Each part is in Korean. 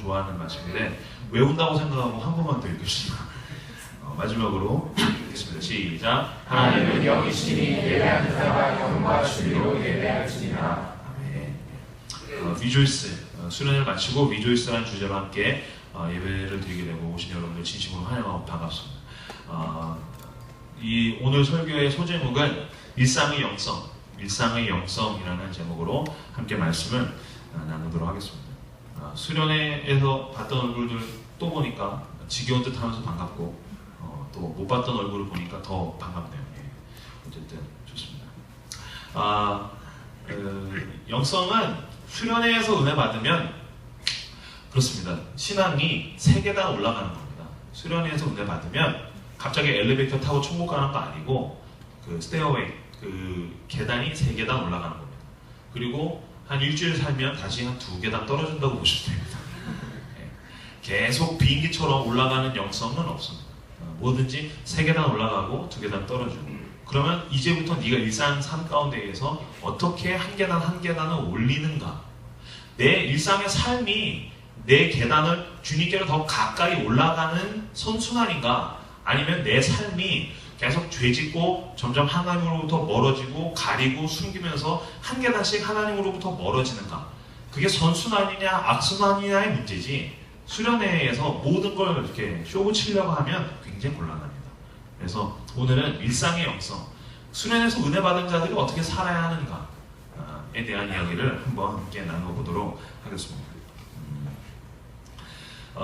좋아하는 말씀인데 외운다고 생각하고 한 번만 더 읽겠습니다. 마지막으로 읽겠습니다. 시작. 하나님은 영이시니 예배하는 자가 영과 진리로 예배할지니라. 아멘. 리조이스, 수련을 마치고 리조이스라는 주제로 함께 예배를 드리게 되고 오신 여러분들 진심으로 환영하고 반갑습니다. 이 오늘 설교의 소제목은 일상의 영성이라는 제목으로 함께 말씀을 나누도록 하겠습니다. 수련회에서 봤던 얼굴들 또 보니까 지겨운 듯 하면서 반갑고 또 못 봤던 얼굴을 보니까 더 반갑네요. 어쨌든 좋습니다. 영성은 수련회에서 은혜 받으면 그렇습니다. 신앙이 3계단 올라가는 겁니다. 수련회에서 은혜 받으면 갑자기 엘리베이터 타고 천국 가는 거 아니고 그 스테어웨이, 그 계단이 3계단 올라가는 겁니다. 그리고 한 일주일 살면 다시 한 2계단 떨어진다고 보시면 됩니다. 계속 비행기처럼 올라가는 영성은 없습니다. 뭐든지 3계단 올라가고 2계단 떨어지고. 그러면 이제부터 네가 일상 삶 가운데에서 어떻게 한 계단 한 계단을 올리는가? 내 일상의 삶이 내 계단을 주님께로 더 가까이 올라가는 선순환인가? 아니면 내 삶이 계속 죄짓고 점점 하나님으로부터 멀어지고 가리고 숨기면서 한 계단씩 하나님으로부터 멀어지는가? 그게 선순환이냐 악순환이냐의 문제지, 수련회에서 모든 걸 이렇게 쇼부 치려고 하면 굉장히 곤란합니다. 그래서 오늘은 일상의 영성, 수련회에서 은혜 받은 자들이 어떻게 살아야 하는가에 대한 이야기를 한번 함께 나눠보도록 하겠습니다.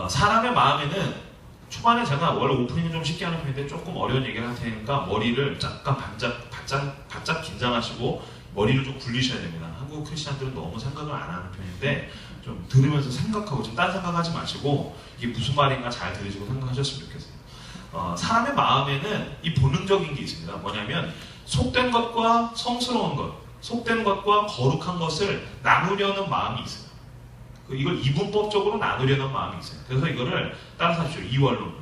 사람의 마음에는, 초반에 제가 원래 오프닝을 좀 쉽게 하는 편인데 조금 어려운 얘기를 할 테니까 머리를 잠깐 바짝 긴장하시고 머리를 좀 굴리셔야 됩니다. 한국 크리스찬들은 너무 생각을 안 하는 편인데 좀 들으면서 생각하고 좀 딴 생각하지 마시고 이게 무슨 말인가 잘 들으시고 생각하셨으면 좋겠어요. 사람의 마음에는 이 본능적인 게 있습니다. 뭐냐면 속된 것과 성스러운 것, 속된 것과 거룩한 것을 나누려는 마음이 있어요. 이걸 이분법적으로 나누려는 마음이 있어요. 그래서 이거를 따라서 하십시오. 이원론.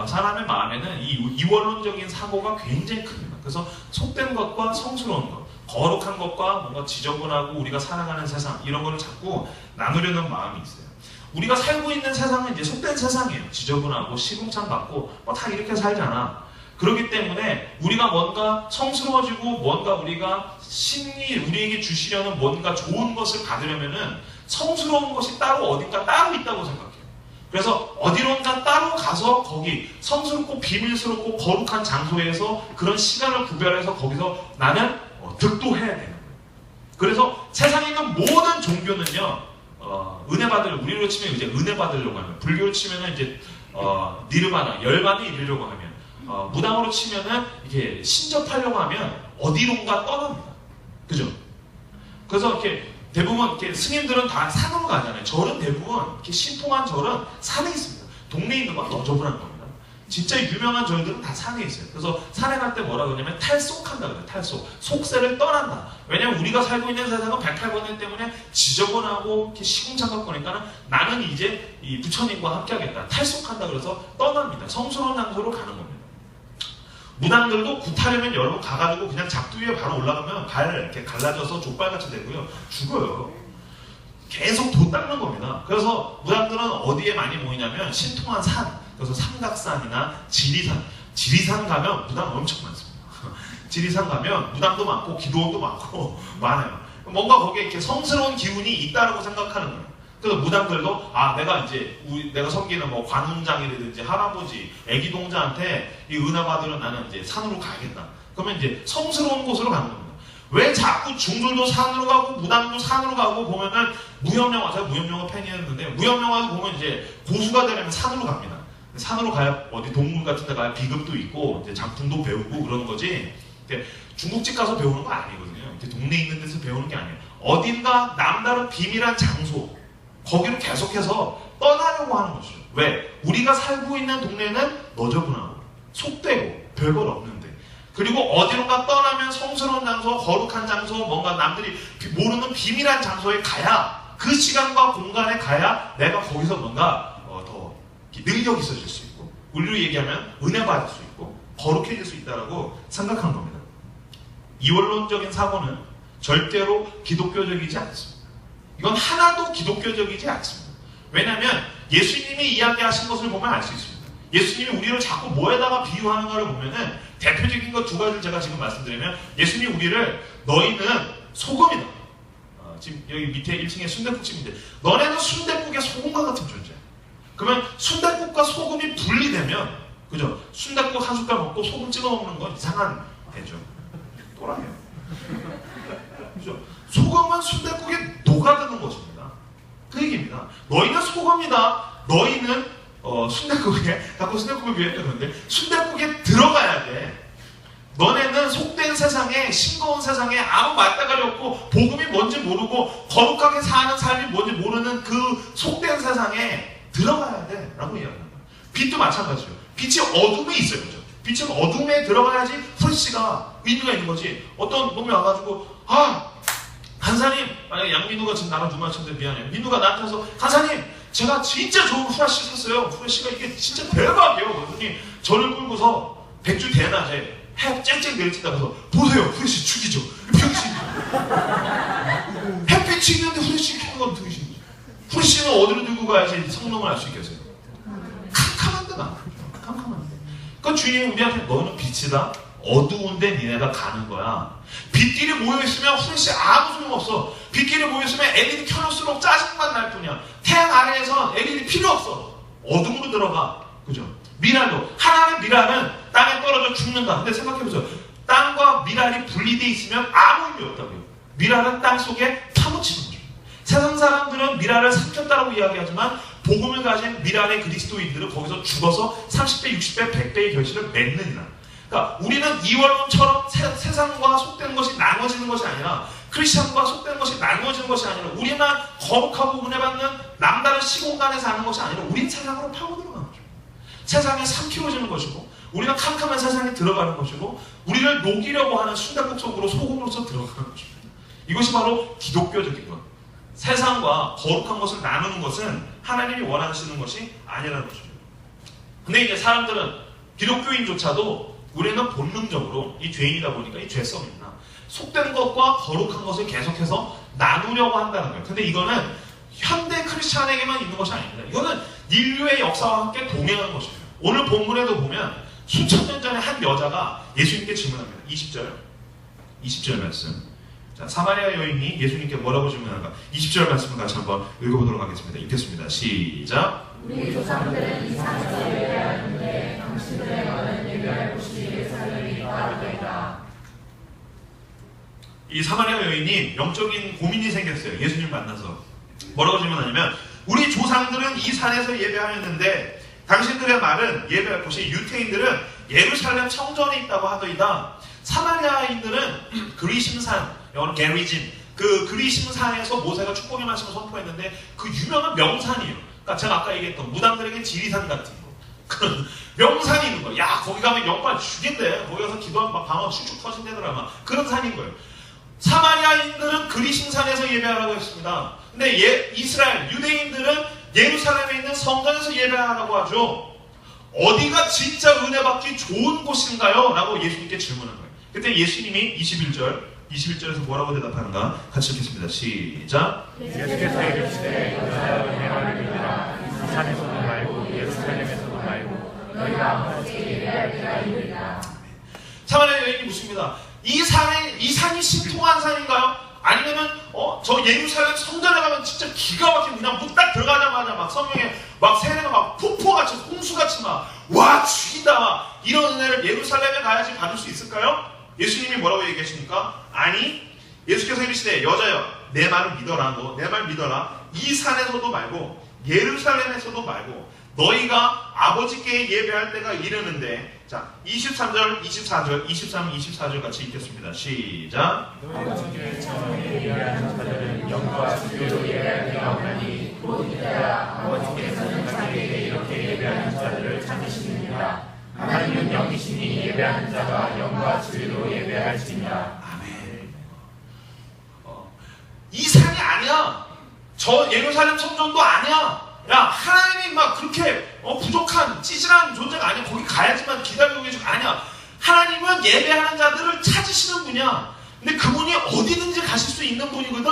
사람의 마음에는 이 이원론적인 사고가 굉장히 큽니다. 그래서 속된 것과 성스러운 것, 거룩한 것과 뭔가 지저분하고 우리가 살아가는 세상, 이런 거를 자꾸 나누려는 마음이 있어요. 우리가 살고 있는 세상은 이제 속된 세상이에요. 지저분하고 시궁창 같고 다 이렇게 살잖아. 그렇기 때문에 우리가 뭔가 성스러워지고 뭔가 우리가 신이 우리에게 주시려는 뭔가 좋은 것을 받으려면은 성스러운 것이 따로 어딘가 따로 있다고 생각해요. 그래서 어디론가 따로 가서 거기 성스럽고 비밀스럽고 거룩한 장소에서 그런 시간을 구별해서 거기서 나는 득도해야 되는 거예요. 그래서 세상에 있는 모든 종교는요, 은혜 받을, 우리로 치면 이제 은혜 받으려고 하면, 불교로 치면은 이제 니르바나, 열반에 이르려고 하면, 무당으로 치면은 이렇게 신접하려고 하면 어디론가 떠납니다. 그죠? 그래서 이렇게 대부분 이렇게 스님들은 다 산으로 가잖아요. 절은 대부분 이렇게 신통한 절은 산에 있습니다. 동네에 있는 건 너저분한 겁니다. 진짜 유명한 절들은 다 산에 있어요. 그래서 산에 갈 때 뭐라 그러냐면 탈속한다 그래요. 탈속. 속세를 떠난다. 왜냐면 우리가 살고 있는 세상은 108번일 때문에 지저분하고 이렇게 시궁창 거니까 나는 이제 이 부처님과 함께 하겠다. 탈속한다 그래서 떠납니다. 성스러운 장소로 가는 겁니다. 무당들도 굿하려면 여러분 가가지고 그냥 작두 위에 바로 올라가면 발 이렇게 갈라져서 족발같이 되고요. 죽어요. 계속 도 닦는 겁니다. 그래서 무당들은 어디에 많이 모이냐면 신통한 산, 그래서 삼각산이나 지리산 가면 무당 엄청 많습니다. 지리산 가면 무당도 많고 기도원도 많고 많아요. 뭔가 거기에 이렇게 성스러운 기운이 있다라고 생각하는 거예요. 그래서 무당들도 내가 섬기는 뭐 관훈장이라든지 할아버지, 애기 동자한테 이 은혜 받으러 나는 이제 산으로 가야겠다. 그러면 이제 성스러운 곳으로 가는 겁니다. 왜 자꾸 중들도 산으로 가고 무당도 산으로 가고 보면은 무협영화, 제가 무협영화 팬이었는데 무협영화도 보면 이제 고수가 되려면 산으로 갑니다. 산으로 가야 어디 동물 같은 데 가야 비급도 있고 이제 작품도 배우고 그러는 거지. 중국집 가서 배우는 거 아니거든요. 동네에 있는 데서 배우는 게 아니에요. 어딘가 남다른 비밀한 장소, 거기로 계속해서 떠나려고 하는 것이죠. 왜? 우리가 살고 있는 동네는 너저분하고 속되고 별걸 없는데, 그리고 어디론가 떠나면 성스러운 장소, 거룩한 장소, 뭔가 남들이 모르는 비밀한 장소에 가야, 그 시간과 공간에 가야 내가 거기서 뭔가 더 능력이 있어질 수 있고, 우리로 얘기하면 은혜 받을 수 있고 거룩해질 수 있다고 생각한 겁니다. 이원론적인 사고는 절대로 기독교적이지 않습니다. 이건 하나도 기독교적이지 않습니다. 왜냐하면 예수님이 이야기하신 것을 보면 알 수 있습니다. 예수님이 우리를 자꾸 뭐에다가 비유하는가를 보면은 대표적인 것 두 가지를 제가 지금 말씀드리면 예수님이 우리를 너희는 소금이다. 지금 여기 밑에 1층에 순댓국집인데 너네는 순댓국의 소금과 같은 존재야. 그러면 순댓국과 소금이 분리되면 그죠? 순댓국 한 숟갈 먹고 소금 찍어 먹는 건 이상한 애죠. 또라이요. 그죠? 소금은 순댓국에 녹아드는 것입니다. 그 얘기입니다. 너희는 소금이다. 너희는 순댓국에 자꾸 순댓국을 비유했는데 순댓국에 들어가야 돼. 너네는 속된 세상에 싱거운 세상에 아무 말다갈이 없고 복음이 뭔지 모르고 거룩하게 사는 삶이 뭔지 모르는 그 속된 세상에 들어가야 돼 라고 이야기합니다. 빛도 마찬가지죠. 빛이 어둠에 있어요. 그죠? 빛은 어둠에 들어가야지 프레시가 의미가 있는 거지. 어떤 놈이 와가지고 간사님, 만약에 양민우가 지금 나랑 누마 쳤는데 미안해요. 민우가 나한테 와서 간사님 제가 진짜 좋은 후레쉬 샀어요. 후레쉬가 이게 진짜 대박이에요. 그러더니 저를 끌고서 백주 대낮에 해 쨍쨍 내리친다 그래서 보세요. 후레쉬 죽이죠. 병신. 햇빛이 있는데 후레쉬 켜는 건 병신. 후레쉬는 어디로 들고 가야지 성능을 알 수 있겠어요. 캄캄한데 나. 캄캄한데. 그러니까 주님이 우리한테 너는 빛이다. 어두운데 니네가 가는 거야. 빛끼리 모여있으면 후레쉬 아무 소용없어. 빛끼리 모여있으면 LED 켜놓을수록 짜증만 날 뿐이야. 태양 아래에서 LED 필요 없어. 어둠으로 들어가. 그죠? 미랄도. 하나의 미랄은 땅에 떨어져 죽는다. 근데 생각해보세요. 땅과 미랄이 분리되어 있으면 아무 의미 없다고요. 미랄은 땅 속에 파묻히는 거죠. 세상 사람들은 미랄을 삼켰다라고 이야기하지만 복음을 가진 미랄의 그리스도인들은 거기서 죽어서 30배, 60배, 100배의 결실을 맺느니라. 그러니까 우리는 이월론처럼 세상과 속된 것이 나눠지는 것이 아니라 크리스천과 속된 것이 나눠지는 것이 아니라 우리만 거룩하고 은혜받는 남다른 시공간에 사는 것이 아니라 우린 세상으로 파고들어가는 거죠. 세상에 삼키워지는 것이고 우리가 캄캄한 세상에 들어가는 것이고 우리를 녹이려고 하는 순댓국 속으로 소금으로서 들어가는 것입니다. 이것이 바로 기독교적인 것. 세상과 거룩한 것을 나누는 것은 하나님이 원하시는 것이 아니라는 것입니다. 근데 이제 사람들은 기독교인조차도 우리는 본능적으로 이 죄인이다 보니까 이 죄성입니다. 속된 것과 거룩한 것을 계속해서 나누려고 한다는 거예요. 근데 이거는 현대 크리스찬에게만 있는 것이 아닙니다. 이거는 인류의 역사와 함께 동행하는 것입니다. 오늘 본문에도 보면 수천 년 전에 한 여자가 예수님께 질문합니다. 20절 말씀. 자, 사마리아 여인이 예수님께 뭐라고 질문하는가? 20절 말씀을 같이 한번 읽어보도록 하겠습니다. 읽겠습니다. 시작. 우리 조상들은 이 산에서 예배하였는데 당신들의 너는 예배할 곳이 예루살렘이 있다이다. 이 사마리아 여인이 영적인 고민이 생겼어요. 예수님 만나서 뭐라고 질문하냐면 우리 조상들은 이 산에서 예배하였는데 당신들의 말은 예배할 곳이 유태인들은 예루살렘 성전에 있다고 하더이다. 사마리아인들은 그리심산, 영어로 게리진, 그 그리심산에서 모세가 축복의 말씀을 선포했는데 그 유명한 명산이에요. 그러니까 제가 아까 얘기했던 무당들에게 지리산 같은 거. 그런 명산이 있는 거예요. 야, 거기 가면 영빨 죽인대. 거기 가서 기도하면 막 방언 슉슉 터진대더라. 막 그런 산인 거예요. 사마리아인들은 그리심산에서 예배하라고 했습니다. 근데 이스라엘, 유대인들은 예루살렘에 있는 성전에서 예배하라고 하죠. 어디가 진짜 은혜 받기 좋은 곳인가요? 라고 예수님께 질문한 거예요. 그때 예수님이 21절에서 뭐라고 대답하는가? 같이 읽겠습니다. 시작. 예수께서 이르시되 여자여 내 말을 믿으라. 이 산에서도 말고 예루살렘에서도 말고 너희가 아버지께 예배할 때가 이르리라. 사마리아 여인이 묻습니다. 이 산이 신통한 산인가요? 아니면은 저 예루살렘 성전에 가면 진짜 기가 막히게 그냥 문 딱 들어가자마자 막 성령에 막 세례가 막 폭포같이 홍수같이 막 와 죽인다 막 이런 은혜를 예루살렘에 가야지 받을 수 있을까요? 예수님이 뭐라고 얘기하십니까? 아니 예수께서 이르시되 여자여 내 말을 믿어라. 너 내 말 믿어라. 이 산에서도 말고 예루살렘에서도 말고 너희가 아버지께 예배할 때가 이르는데 자 23절, 24절, 23, 24절 같이 읽겠습니다. 시작. 아버지께 처음에 예배하는 자들은 영과 주교로 예배할 때가 오나니 곧 이때야 아버지께서는 자기에게 이렇게 예배하는 자들을 찾으시느니라. 하나님은 영이시니 예배하는 자가 영과 주로 예배할지니라. 아멘. 이 산이 아니야. 저 예루살렘 성전도 아니야. 야 하나님이 막 그렇게 부족한 찌질한 존재가 아니야. 거기 가야지만 기다리고 계시고 아니야. 하나님은 예배하는 자들을 찾으시는 분이야. 근데 그분이 어디든지 가실 수 있는 분이거든.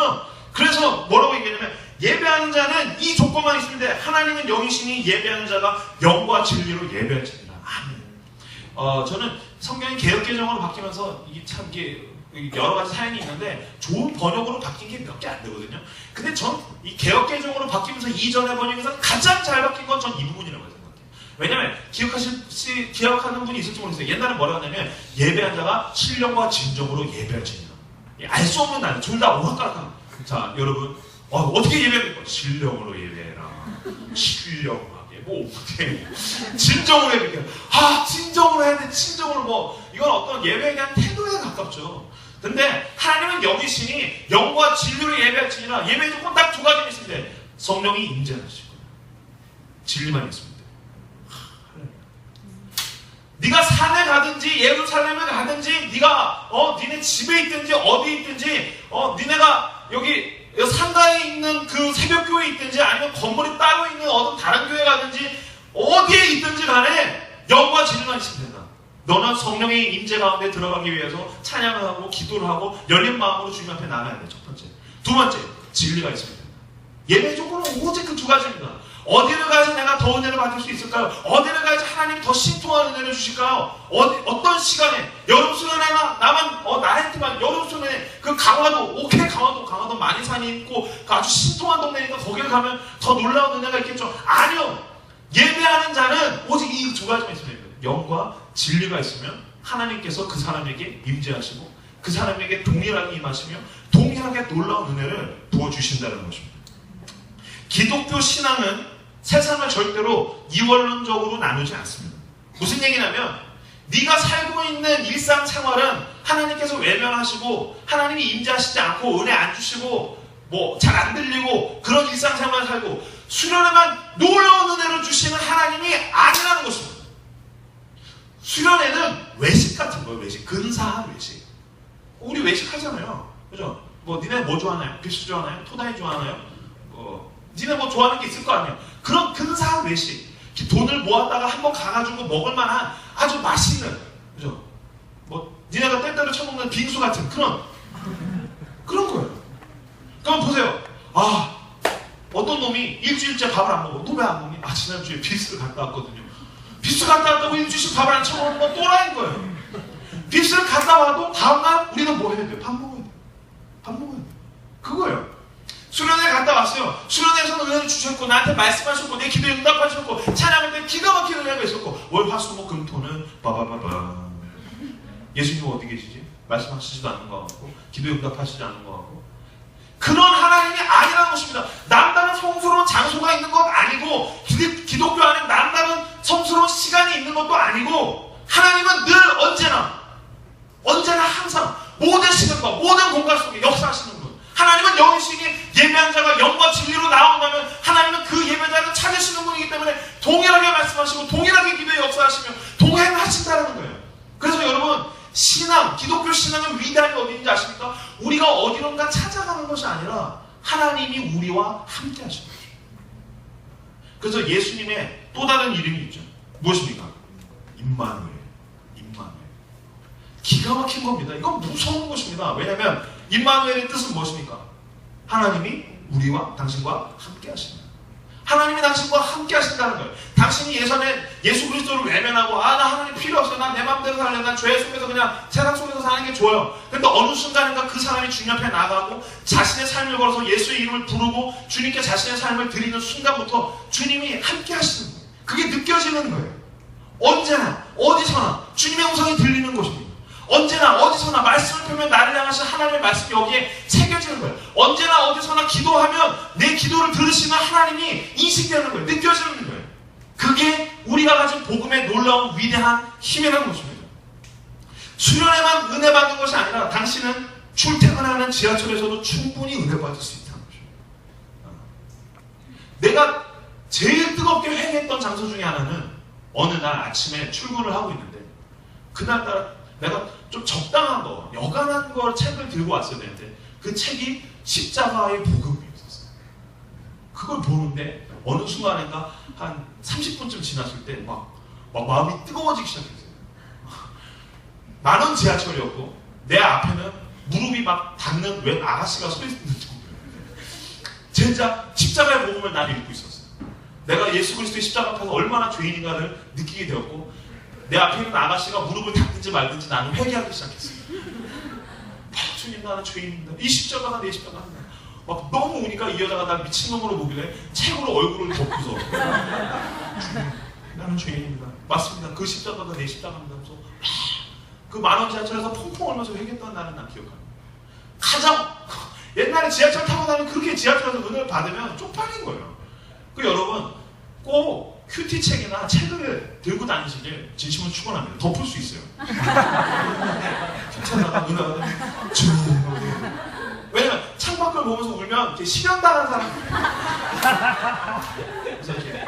그래서 뭐라고 얘기하냐면 예배하는 자는 이 조건만 있으면 돼. 하나님은 영이시니 예배하는 자가 영과 진리로 예배할지니라. 아멘. 저는 성경이 개역개정으로 바뀌면서 이게 참 이게 여러 가지 사연이 있는데 좋은 번역으로 바뀐 게 몇 개 안 되거든요. 근데 전 이 개역개정으로 바뀌면서 이전의 번역에서 가장 잘 바뀐 건 전 이 부분이라고 생각해요. 왜냐면 기억하는 분이 있을지 모르겠어요. 옛날에 뭐라고 하냐면 예배한 자가 신령과 진정으로 예배할지니라. 알 수 없는 날 둘 다 오락가락. 자 여러분 어떻게 예배합니까? 신령으로 예배해라. 신령하게 뭐 어떻게 진정으로 예배해. 진정으로 해야 돼. 진정으로 뭐 이건 어떤 예배에 대한 태도에 가깝죠. 근데 하나님은 영이시니 영과 진리로 예배할지니라. 예배 조건 딱 두 가지 있습니다. 성령이 임재하실 거예요. 진리만 있습니다. 네가 산에 가든지 예루살렘에 가든지 네가 니네 집에 있든지 어디에 있든지 니네가 여기 상가에 있는 그 새벽교회에 있든지 아니면 건물이 따로 있는 어떤 다른 교회 가든지 어디에 있든지 간에 영과 진리만 있으면 된다. 너는 성령의 임재 가운데 들어가기 위해서 찬양을 하고 기도를 하고 열린 마음으로 주님 앞에 나가야 돼. 첫 번째. 두 번째, 진리가 있으면 된다. 예배 조건은 오직 그 두 가지입니다. 어디를 가야지 내가 더 은혜를 받을 수 있을까요? 어디를 가야지 하나님이 더 신통한 은혜를 주실까요? 어떤 시간에? 여름 수련회나 나한테만 여름 수련회 그 강화도 강화도 많이 산이 있고 아주 신통한 동네니까 거기를 가면 더 놀라운 은혜가 있겠죠. 아니요. 예배하는 자는 오직 이 두 가지만 있으면 됩니다. 영과 진리가 있으면 하나님께서 그 사람에게 임재하시고 그 사람에게 동일하게 임하시며 동일하게 놀라운 은혜를 부어주신다는 것입니다. 기독교 신앙은 세상을 절대로 이원론적으로 나누지 않습니다. 무슨 얘기냐면 네가 살고 있는 일상생활은 하나님께서 외면하시고 하나님이 임재하시지 않고 은혜 안 주시고 뭐 잘 안 들리고 그런 일상생활을 살고 수련회만 놀라운 은혜를 주시는 하나님이 아니라는 것입니다. 수련회는 외식 같은 거예요. 외식. 근사한 외식. 우리 외식 하잖아요. 그죠? 뭐 니네 뭐 좋아하나요? 빅스 좋아하나요? 토다이 좋아하나요? 니네 뭐 좋아하는 게 있을 거 아니에요. 그런 근사한 외식. 돈을 모았다가 한번 가가지고 먹을만한 아주 맛있는, 그죠? 뭐 니네가 때때로 처먹는 빙수 같은 그런 거예요. 그럼 보세요. 어떤 놈이 일주일째 밥을 안 먹어. 너 왜 안 먹니? 지난주에 빅스를 갔다 왔거든요. 빅스 갔다 왔다고 일주일씩 밥을 안 처먹는 건 또라이인 거예요. 빅스를 갔다 와도 다음날 우리는 뭐 해야 돼요? 밥 먹어야 돼요. 밥 먹어야 돼요. 그거예요. 수련회 갔다 왔어요. 수련회에서는 은혜를 주셨고 나한테 말씀하셨고 내 기도에 응답하셨고 찬양할 때 기가 막힌 은혜가 있었고 월, 화, 수, 목, 금, 토는 빠바바바. 예수님 어디 계시지? 말씀하시지도 않는 것 같고 기도에 응답하시지 않는 것 같고 그런 하나님이 아니라는 것입니다. 남다른 성스러운 장소가 있는 것 아니고 기독교 안에 남다른 성스러운 시간이 있는 것도 아니고 하나님은 늘 언제나 항상 모든 시간과 모든 공간 속에 역사하시는 분. 하나님은 영이시니 예배한 자가 영과 진리로 나온다면 하나님은 그 예배자를 찾으시는 분이기 때문에 동일하게 말씀하시고 동일하게 기도에 역사하시며 동행하신다는 거예요. 그래서 여러분 기독교 신앙의 위대함이 어디인지 아십니까? 우리가 어디론가 찾아가는 것이 아니라 하나님이 우리와 함께 하시는 거죠. 그래서 예수님의 또 다른 이름이 있죠. 무엇입니까? 임마누엘. 기가 막힌 겁니다. 이건 무서운 것입니다. 왜냐하면 임마누엘의 뜻은 무엇입니까? 하나님이 우리와 당신과 함께 하신다. 하나님이 당신과 함께 하신다는 거예요. 당신이 예전에 예수 그리스도를 외면하고 나 하나님 필요 없어요. 난 내 마음대로 살래. 난 죄 속에서 그냥 세상 속에서 사는 게 좋아요. 근데 어느 순간인가 그 사람이 주님 앞에 나가고 자신의 삶을 걸어서 예수의 이름을 부르고 주님께 자신의 삶을 드리는 순간부터 주님이 함께 하시는 거예요. 그게 느껴지는 거예요. 언제나 어디서나 주님의 음성이 들리는 것입니다. 언제나 어디서나 말씀을 펴면 나를 향하신 하나님의 말씀이 여기에 새겨지는 거예요. 언제나 어디서나 기도하면 내 기도를 들으시는 하나님이 인식되는 거예요. 느껴지는 거예요. 그게 우리가 가진 복음의 놀라운 위대한 힘이라는 것입니다. 수련회만 은혜 받는 것이 아니라 당신은 출퇴근하는 지하철에서도 충분히 은혜 받을 수 있다는 것입니다. 내가 제일 뜨겁게 회개했던 장소 중에 하나는 어느 날 아침에 출근을 하고 있는데 그날따라 내가 좀 적당한 거, 여간한 걸 책을 들고 왔어야 되는데 그 책이 십자가의 복음이었어요. 그걸 보는데 어느 순간인가 한 30분쯤 지났을 때 막 마음이 뜨거워지기 시작했어요. 만원 지하철이었고 내 앞에는 무릎이 막 닿는 웬 아가씨가 서 있는 정도예요. 제 십자가의 복음을 난 읽고 있었어요. 내가 예수 그리스도의 십자가 앞에서 얼마나 죄인인가를 느끼게 되었고, 내 앞에 있는 아가씨가 무릎을 닦든지 말든지 나는 회개하기 시작했어요. 주님, 나는 죄인입니다. 이 십자가가 내 십자가입니다. 막 너무 우니까 이 여자가 날 미친놈으로 보길래 책으로 얼굴을 덮고서 나는 죄인입니다. 맞습니다. 그 십자가가 내 십자가입니다. 그래서 그 만원 지하철에서 펑펑 울면서 회개했던 날은 난 기억합니다. 가장 옛날에 지하철 타고 나면 그렇게 지하철에서 은혜를 받으면 쪽팔린 거예요. 그 여러분 꼭 큐티책이나 책을 들고 다니시길 진심으로 축원합니다. 덮을 수 있어요. 괜찮아, 은혜 받으면 왜냐면 창밖을 보면서 울면 이렇게 실현당한 사람 그래서 이렇게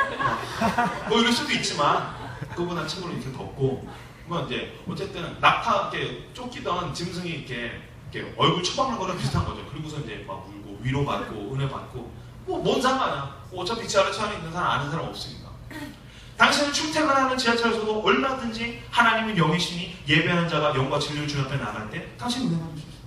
뭐 이럴 수도 있지만 그거보다 책으로 이렇게 덮고 뭐 이제 어쨌든 낙타 이렇게 쫓기던 짐승이 이렇게 얼굴 처박는 거랑 비슷한 거죠. 그리고서 이제 막 울고 위로받고 은혜 받고 뭐 뭔 상관이야. 어차피 지하철 안에 있는 사람 아는 사람 없으니까. 당신은 출퇴근하는 지하철에서도 얼마든지 하나님은 영이시니 예배하는 자가 영과 진리를 주 앞에 나갈 때 당신 은혜 받을 수 있어요.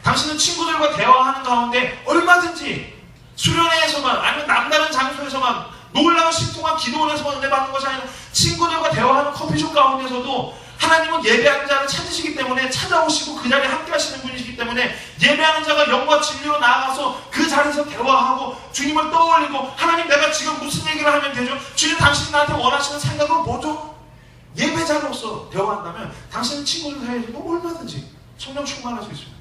당신은 친구들과 대화하는 가운데 얼마든지 수련회에서만 아니면 남다른 장소에서만 놀라운 신통한 기도원에서만 은혜 받는 것이 아니라 친구들과 대화하는 커피숍 가운데서도 하나님은 예배하는 자를 찾으시기 때문에 찾아오시고 그 자리에 함께 하시는 분이시기 때문에 예배하는 자가 영과 진리로 나아가서 그 자리에서 대화하고 주님을 떠올리고 하나님 내가 지금 무슨 얘기를 하면 되죠? 주님 당신이 나한테 원하시는 생각은 뭐죠? 예배자로서 대화한다면 당신은 친구들 사이에서도 얼마든지 성령 충만할 수 있습니다.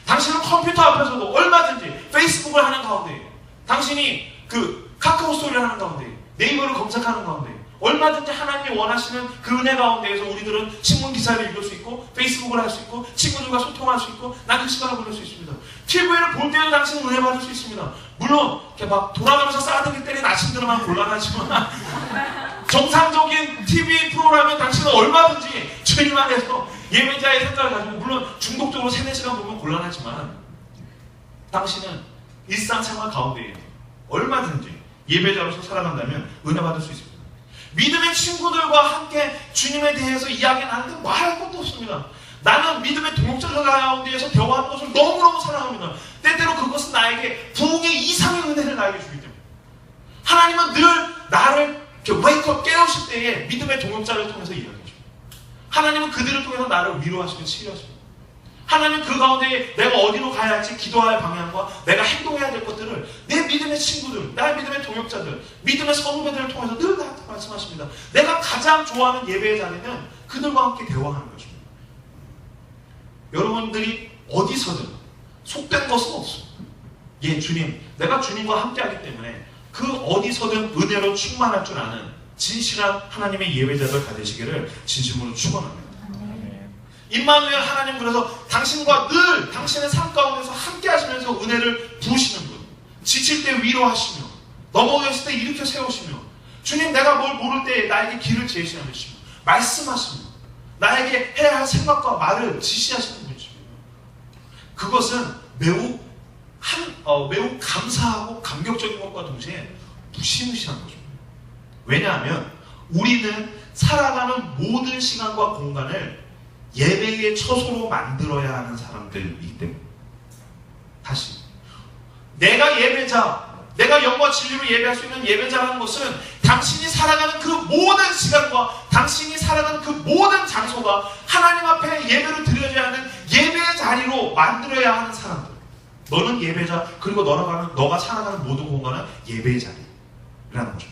당신은 컴퓨터 앞에서도 얼마든지 페이스북을 하는 가운데 당신이 그 카카오 스토리를 하는 가운데 네이버를 검색하는 가운데 얼마든지 하나님이 원하시는 그 은혜 가운데에서 우리들은 신문 기사를 읽을 수 있고 페이스북을 할 수 있고 친구들과 소통할 수 있고 난 그 시간을 보낼 수 있습니다. TV를 볼 때도 당신은 은혜 받을 수 있습니다. 물론 이렇게 막 돌아가면서 싸대기 때린 아침들만 곤란하지만 정상적인 TV 프로라면 당신은 얼마든지 주님 안에서 예배자의 생각을 가지고 물론 중독적으로 3-4시간 보면 곤란하지만 당신은 일상생활 가운데 얼마든지 예배자로서 살아간다면 은혜 받을 수 있습니다. 믿음의 친구들과 함께 주님에 대해서 이야기하는데 말할 것도 없습니다. 나는 믿음의 동역자들 가운데에서 대화하는 것을 너무너무 사랑합니다. 때때로 그것은 나에게 부흥의 이상의 은혜를 나에게 주기 때문에 하나님은 늘 나를 웨이크업 깨우실 때에 믿음의 동역자를 통해서 이야기해 줍니다. 하나님은 그들을 통해서 나를 위로하시고 치료하십니다. 하나님은 그 가운데 내가 어디로 가야 할지 기도할 방향과 내가 행동해야 될 것들을 내 믿음의 친구들, 나의 믿음의 동역자들, 믿음의 선후배들을 통해서 늘 나한테 말씀하십니다. 내가 가장 좋아하는 예배의 자리는 그들과 함께 대화하는 것입니다. 여러분들이 어디서든 속된 것은 없습니다. 예, 주님, 내가 주님과 함께하기 때문에 그 어디서든 은혜로 충만할 줄 아는 진실한 하나님의 예배자들 다 되시기를 진심으로 축원합니다. 임마누엘 하나님, 그래서 당신과 늘 당신의 삶 가운데서 함께 하시면서 은혜를 부으시는 분, 지칠 때 위로하시며 넘어졌을 때 일으켜 세우시며 주님 내가 뭘 모를 때 나에게 길을 제시하시며 말씀하시며 나에게 해야 할 생각과 말을 지시하시는 분이십니다. 그것은 매우 감사하고 감격적인 것과 동시에 무시무시한 것입니다. 왜냐하면 우리는 살아가는 모든 시간과 공간을 예배의 처소로 만들어야 하는 사람들이기 때문에 다시 내가 예배자, 내가 영과 진리로 예배할 수 있는 예배자라는 것은 당신이 살아가는 그 모든 시간과 당신이 살아가는 그 모든 장소가 하나님 앞에 예배를 드려야 하는 예배의 자리로 만들어야 하는 사람들. 너는 예배자, 그리고 너가 살아가는 모든 공간은 예배의 자리라는 거죠.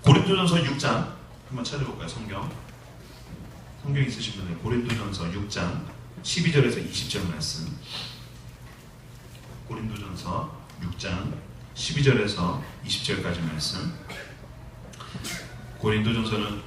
고린도전서 6장 한번 찾아볼까요? 성경 있으신 분들 고린도전서 6장 12절에서 20절 말씀. 고린도전서 6장 12절에서 20절까지 말씀. 고린도전서는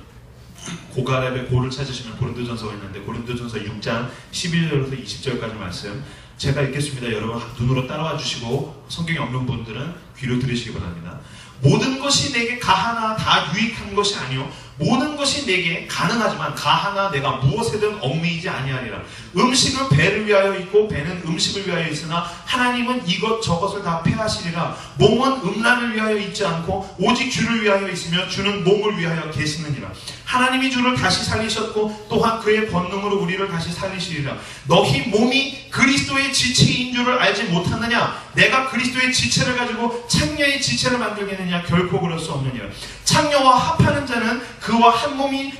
고가렙의 고를 찾으시면 고린도전서가 있는데 고린도전서 6장 11절에서 20절까지 말씀 제가 읽겠습니다. 여러분 눈으로 따라와 주시고 성경이 없는 분들은 귀로 들으시기 바랍니다. 모든 것이 내게 가하나 다 유익한 것이 아니요 모든 것이 내게 가능하지만 가하나 내가 무엇에든 얽매이지 아니하리라. 음식은 배를 위하여 있고 배는 음식을 위하여 있으나 하나님은 이것저것을 다 폐하시리라. 몸은 음란을 위하여 있지 않고 오직 주를 위하여 있으며 주는 몸을 위하여 계시느니라. 하나님이 주를 다시 살리셨고 또한 그의 권능으로 우리를 다시 살리시리라. 너희 몸이 그리스도의 지체인 줄을 알지 못하느냐? 내가 그리스도의 지체를 가지고 창녀의 지체를 만들겠느냐? 결코 그럴 수 없느니라. 창녀와 합하는 자는 그와 한 몸인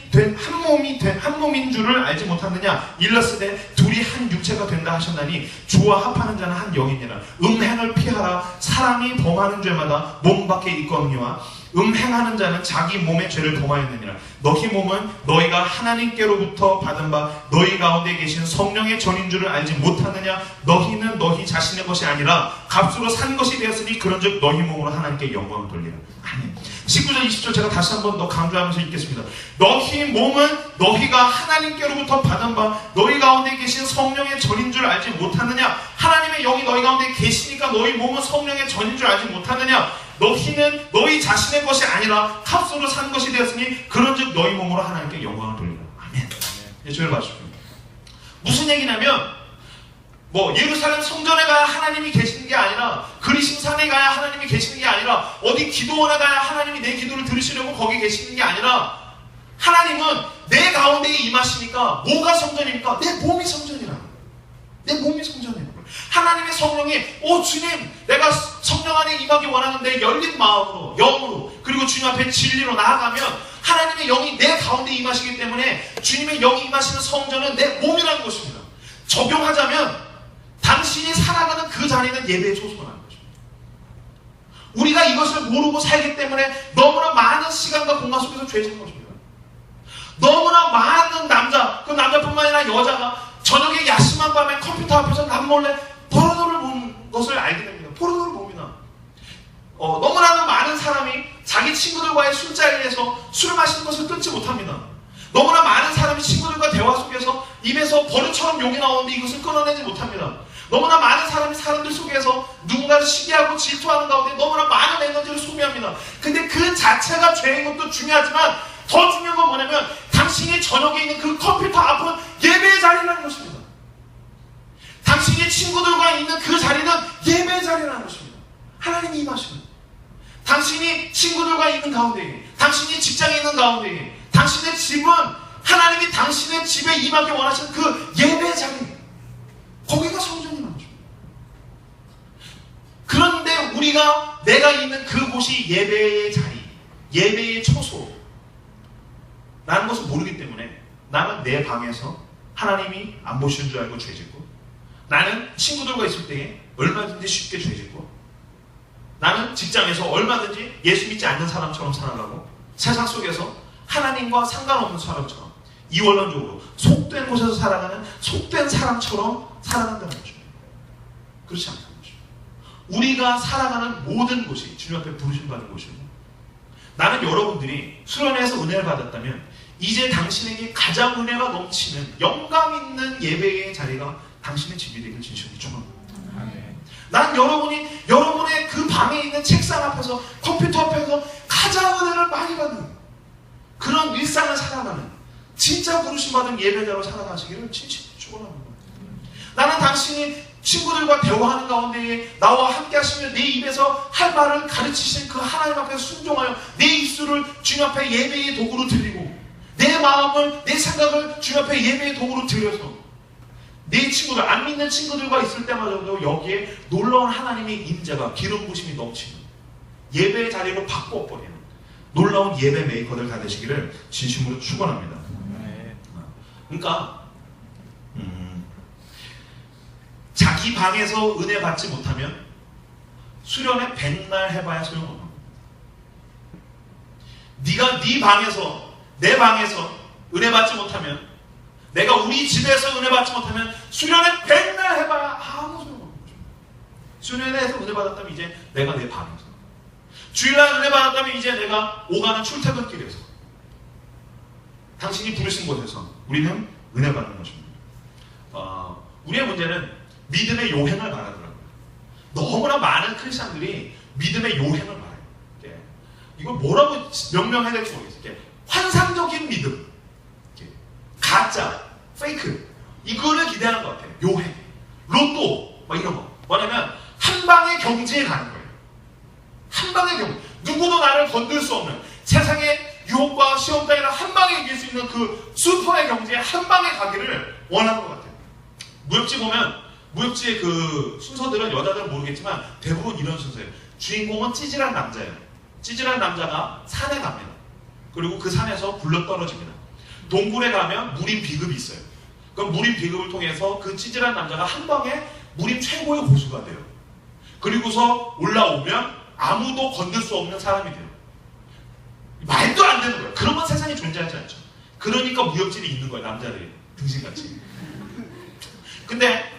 줄을 알지 못하느냐? 일러스되 둘이 한 육체가 된다 하셨나니 주와 합하는 자는 한 영이니라. 음행을 피하라. 사람이 범하는 죄마다 몸 밖에 있거니와 음행하는 자는 자기 몸의 죄를 범하였느니라. 너희 몸은 너희가 하나님께로부터 받은 바 너희 가운데 계신 성령의 전인 줄을 알지 못하느냐? 너희는 너희 자신의 것이 아니라 값으로 산 것이 되었으니 그런즉 너희 몸으로 하나님께 영광을 돌리라. 아멘. 19절 20절 제가 다시 한번 더 강조하면서 읽겠습니다. 너희 몸은 너희가 하나님께로부터 받은 바 너희 가운데 계신 성령의 전인 줄 알지 못하느냐? 하나님의 영이 너희 가운데 계시니까 너희 몸은 성령의 전인 줄 알지 못하느냐? 너희는 너희 자신의 것이 아니라 값으로 산 것이 되었으니 그런즉 너희 몸으로 하나님께 영광을 돌리라. 아멘. 네, 조용히 봐주십시오. 무슨 얘기냐면 예루살렘 성전에 가야 하나님이 계시는 게 아니라 그리심산에 가야 하나님이 계시는 게 아니라 어디 기도원에 가야 하나님이 내 기도를 들으시려고 거기 계시는 게 아니라 하나님은 내 가운데에 임하시니까 뭐가 성전입니까? 내 몸이 성전이라. 내 몸이 성전이라. 하나님의 성령이 주님 내가 성령 안에 임하기 원하는데 열린 마음으로 영으로 그리고 주님 앞에 진리로 나아가면 하나님의 영이 내 가운데 임하시기 때문에 주님의 영이 임하시는 성전은 내 몸이라는 것입니다. 적용하자면 당신이 살아가는 그 자리는 예배에 초청하는 것입니다. 우리가 이것을 모르고 살기 때문에 너무나 많은 시간과 공간 속에서 죄짓는 것입니다. 너무나 많은 그 남자뿐만 아니라 여자가 저녁에 야심한 밤에 컴퓨터 앞에서 남몰래 포르노를 보는 것을 알게 됩니다. 포르노를 봅니다. 너무나 많은 사람이 자기 친구들과의 술자리에서 술을 마시는 것을 끊지 못합니다. 너무나 많은 사람이 친구들과 대화 속에서 입에서 버릇처럼 욕이 나오는데 이것을 끊어내지 못합니다. 너무나 많은 사람들 속에서 누군가를 시기하고 질투하는 가운데 너무나 많은 에너지를 소비합니다. 근데 그 자체가 죄인 것도 중요하지만 더 중요한 건 뭐냐면 당신이 저녁에 있는 그 컴퓨터 앞은 예배의 자리라는 것입니다. 당신이 친구들과 있는 그 자리는 예배의 자리라는 것입니다. 하나님이 임하십니다. 당신이 친구들과 있는 가운데, 당신이 직장에 있는 가운데, 당신의 집은 하나님이 당신의 집에 임하기 원하시는 그 예배의 자리, 거기가 성전이라는 것입니다. 그런데 우리가 내가 있는 그곳이 예배의 자리, 예배의 처소 라는 것을 모르기 때문에 나는 내 방에서 하나님이 안 보시는 줄 알고 죄짓고, 나는 친구들과 있을 때에 얼마든지 쉽게 죄짓고, 나는 직장에서 얼마든지 예수 믿지 않는 사람처럼 살아가고, 세상 속에서 하나님과 상관없는 사람처럼 이원론적으로 속된 곳에서 살아가는 속된 사람처럼 살아간다는 거죠. 그렇지 않다는 거죠. 우리가 살아가는 모든 곳이 주님 앞에 부르심받은 곳이고, 나는 여러분들이 수련회에서 은혜를 받았다면 이제 당신에게 가장 은혜가 넘치는 영감 있는 예배의 자리가 당신의 집이 되길 진심으로 축원합니다. 난 여러분이 여러분의 그 방에 있는 책상 앞에서 컴퓨터 앞에서 가장 은혜를 많이 받는 그런 일상을 살아가는 진짜 부르심받은 예배자로 살아가시기를 진심으로 축원합니다. 나는 당신이 친구들과 대화하는 가운데 나와 함께 하시며 내 입에서 할 말을 가르치시는 그 하나님 앞에 순종하여 내 입술을 주님 앞에 예배의 도구로 드리고, 내 마음을, 내 생각을 주님 앞에 예배의 도구로 드려서 내 친구들, 안 믿는 친구들과 있을 때마저도 여기에 놀라운 하나님의 임재가, 기름 부심이 넘치는 예배의 자리로 바꿔버리는 놀라운 예배 메이커들 다 되시기를 진심으로 축원합니다. 그러니까 자기 방에서 은혜 받지 못하면 수련회 100날 해봐야 소용없는 거야. 네가 네 방에서, 내 방에서 은혜 받지 못하면, 내가 우리 집에서 은혜 받지 못하면 수련회 100날 해봐야 아무 소용없는 거죠. 수련회에서 은혜 받았다면 이제 내가 내 방에서, 주일날 은혜 받았다면 이제 내가 오가는 출퇴근길에서, 당신이 부르신 곳에서 우리는 은혜 받는 것입니다. 우리의 문제는 믿음의 요행을 말하더라고요. 너무나 많은 크리스찬들이 믿음의 요행을 말해요. 이걸 뭐라고 명명해야 될지 모르겠어요. 환상적인 믿음, 가짜, 페이크, 이거를 기대하는 것 같아요. 요행, 로또, 막 이런 거. 뭐냐면 한 방의 경지에 가는 거예요. 한 방의 경지. 누구도 나를 건들 수 없는 세상에 유혹과 시험 따위를 한 방에 이길 수 있는 그 슈퍼의 경제에 한 방에 가기를 원하는 것 같아요. 무협지 보면 무협지의 그 순서들은 여자들은 모르겠지만 대부분 이런 순서예요. 주인공은 찌질한 남자예요. 찌질한 남자가 산에 갑니다. 그리고 그 산에서 굴러 떨어집니다. 동굴에 가면 무림 비급이 있어요. 그럼 무림 비급을 통해서 그 찌질한 남자가 한 방에 무림 최고의 고수가 돼요. 그리고서 올라오면 아무도 건들 수 없는 사람이 돼요. 말도 안 되는 거예요. 그런 건 세상에 존재하지 않죠. 그러니까 무협지를 있는 거예요. 남자들이 등신같이. 근데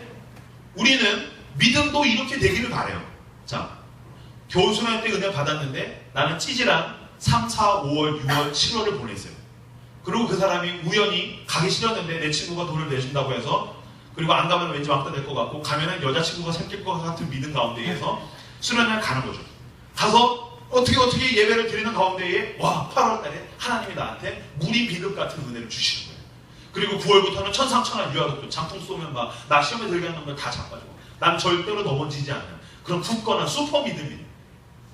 우리는 믿음도 이렇게 되기를 바래요. 자, 겨울수련 때 은혜 받았는데 나는 찌질한 3, 4, 5월, 6월, 7월을 보냈어요. 그리고 그 사람이 우연히 가기 싫었는데 내 친구가 돈을 내준다고 해서, 그리고 안 가면 왠지 왕따 될 것 같고 가면은 여자친구가 생길 것 같은 믿음 가운데에서 수련회를 가는 거죠. 가서 어떻게 예배를 드리는 가운데에 8월 달에 하나님이 나한테 무리 비급 같은 은혜를 주시는 거예요. 그리고 9월부터는 천상천하 유아독도 장풍 쏘면 막 나 시험에 들게 하는 걸 다 잡아주고, 난 절대로 넘어지지 않는 그런 굳건한 슈퍼 믿음이,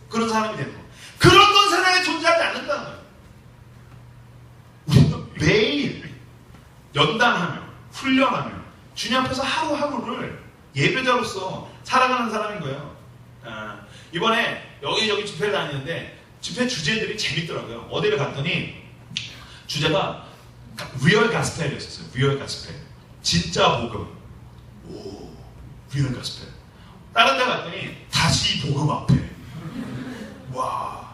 그런 사람이 되는 거예요. 그런 건 세상에 존재하지 않는다는 거예요. 우리는 매일 연단하며 훈련하며 주님 앞에서 하루하루를 예배자로서 살아가는 사람인 거예요. 이번에 여기저기 집회를 다니는데 집회 주제들이 재밌더라고요. 어디를 갔더니 주제가 리얼 가스펠이었어요. 리얼 가스펠. 진짜 복음. 오, 리얼 가스펠. 다른 데 갔더니 다시 복음 앞에. 와.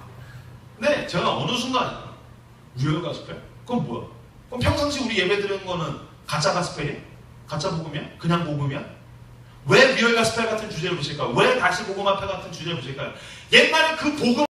근데 제가 어느 순간 리얼 가스펠? 그건 뭐야? 그럼 평상시 우리 예배 드리는 거는 가짜 가스펠이야? 가짜 복음이야? 그냥 복음이야? 왜 리얼 가스펠 같은 주제를 보실까요? 왜 다시 복음 앞에 같은 주제를 보실까요? 옛날에 그 복음